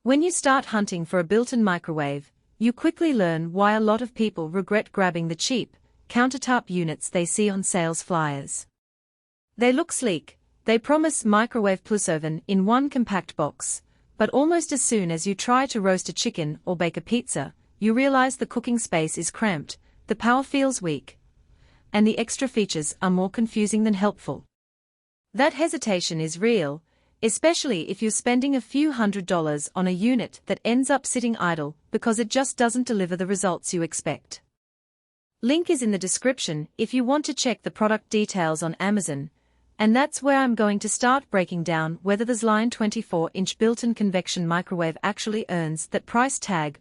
When you start hunting for a built-in microwave, you quickly learn why a lot of people regret grabbing the cheap, countertop units they see on sales flyers. They look sleek, they promise microwave plus oven in one compact box, but almost as soon as you try to roast a chicken or bake a pizza, you realize the cooking space is cramped, the power feels weak, and the extra features are more confusing than helpful. That hesitation is real, especially if you're spending a few $100s on a unit that ends up sitting idle because it just doesn't deliver the results you expect. Link is in the description if you want to check the product details on Amazon, and that's where I'm going to start breaking down whether this line 24-inch built-in convection microwave actually earns that price tag,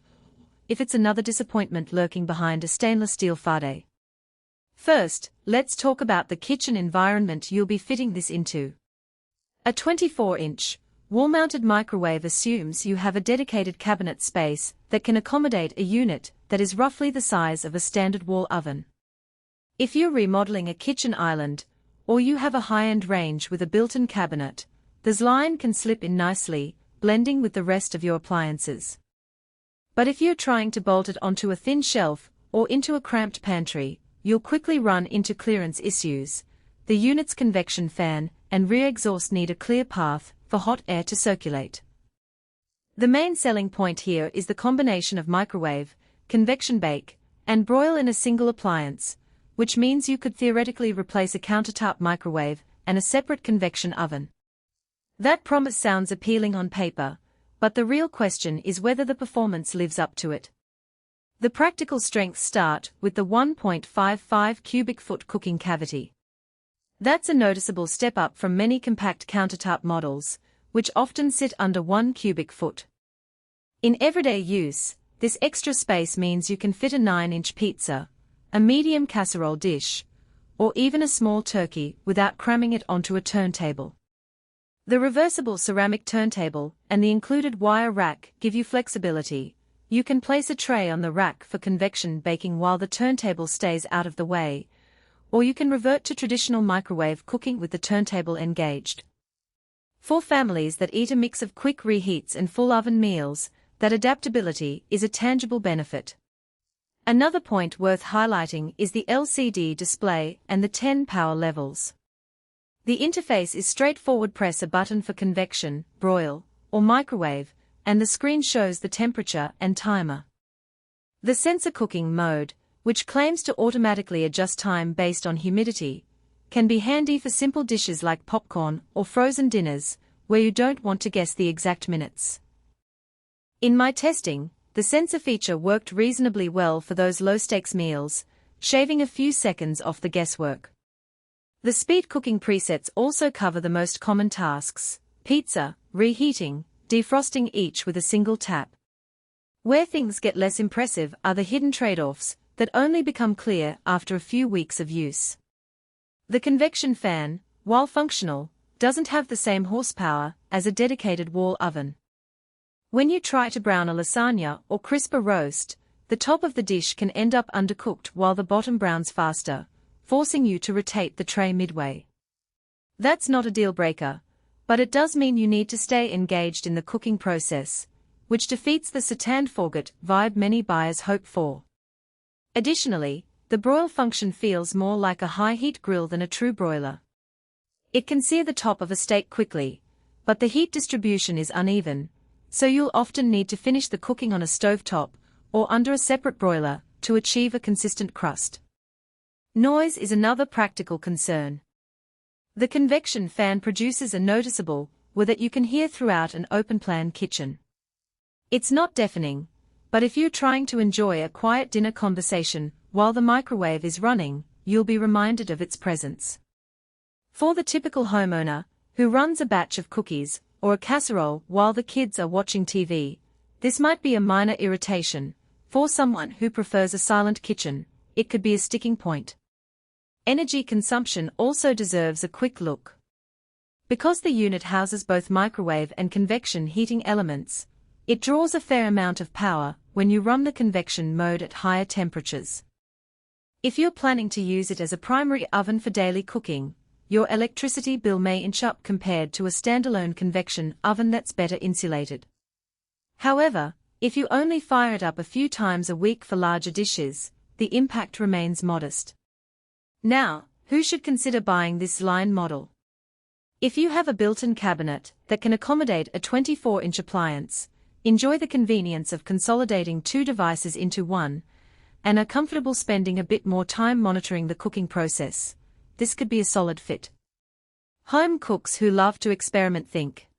if it's another disappointment lurking behind a stainless steel fade. First, let's talk about the kitchen environment you'll be fitting this into. A 24-inch, wall-mounted microwave assumes you have a dedicated cabinet space that can accommodate a unit that is roughly the size of a standard wall oven. If you're remodeling a kitchen island, or you have a high-end range with a built-in cabinet, this line can slip in nicely, blending with the rest of your appliances. But if you're trying to bolt it onto a thin shelf or into a cramped pantry, you'll quickly run into clearance issues. The unit's convection fan and rear exhaust need a clear path for hot air to circulate. The main selling point here is the combination of microwave, convection bake, and broil in a single appliance, which means you could theoretically replace a countertop microwave and a separate convection oven. That promise sounds appealing on paper, but the real question is whether the performance lives up to it. The practical strengths start with the 1.55 cubic foot cooking cavity. That's a noticeable step up from many compact countertop models, which often sit under 1 cubic foot. In everyday use, this extra space means you can fit a 9-inch pizza, a medium casserole dish, or even a small turkey without cramming it onto a turntable. The reversible ceramic turntable and the included wire rack give you flexibility. You can place a tray on the rack for convection baking while the turntable stays out of the way, or you can revert to traditional microwave cooking with the turntable engaged. For families that eat a mix of quick reheats and full oven meals, that adaptability is a tangible benefit. Another point worth highlighting is the LCD display and the 10 power levels. The interface is straightforward: press a button for convection, broil, or microwave, and the screen shows the temperature and timer. The sensor cooking mode, which claims to automatically adjust time based on humidity, can be handy for simple dishes like popcorn or frozen dinners, where you don't want to guess the exact minutes. In my testing, the sensor feature worked reasonably well for those low-stakes meals, shaving a few seconds off the guesswork. The speed cooking presets also cover the most common tasks: pizza, reheating, defrosting, each with a single tap. Where things get less impressive are the hidden trade-offs that only become clear after a few weeks of use. The convection fan, while functional, doesn't have the same horsepower as a dedicated wall oven. When you try to brown a lasagna or crisp a roast, the top of the dish can end up undercooked while the bottom browns faster, forcing you to rotate the tray midway. That's not a deal breaker, but it does mean you need to stay engaged in the cooking process, which defeats the satan forget vibe many buyers hope for. Additionally, the broil function feels more like a high-heat grill than a true broiler. It can sear the top of a steak quickly, but the heat distribution is uneven, so you'll often need to finish the cooking on a stovetop or under a separate broiler to achieve a consistent crust. Noise is another practical concern. The convection fan produces a noticeable whir that you can hear throughout an open-plan kitchen. It's not deafening, but if you're trying to enjoy a quiet dinner conversation while the microwave is running, you'll be reminded of its presence. For the typical homeowner, who runs a batch of cookies or a casserole while the kids are watching TV, this might be a minor irritation. For someone who prefers a silent kitchen, it could be a sticking point. Energy consumption also deserves a quick look. Because the unit houses both microwave and convection heating elements, it draws a fair amount of power when you run the convection mode at higher temperatures. If you're planning to use it as a primary oven for daily cooking, your electricity bill may inch up compared to a standalone convection oven that's better insulated. However, if you only fire it up a few times a week for larger dishes, the impact remains modest. Now, who should consider buying this line model? If you have a built-in cabinet that can accommodate a 24-inch appliance, enjoy the convenience of consolidating two devices into one, and are comfortable spending a bit more time monitoring the cooking process, this could be a solid fit. Home cooks who love to experiment think,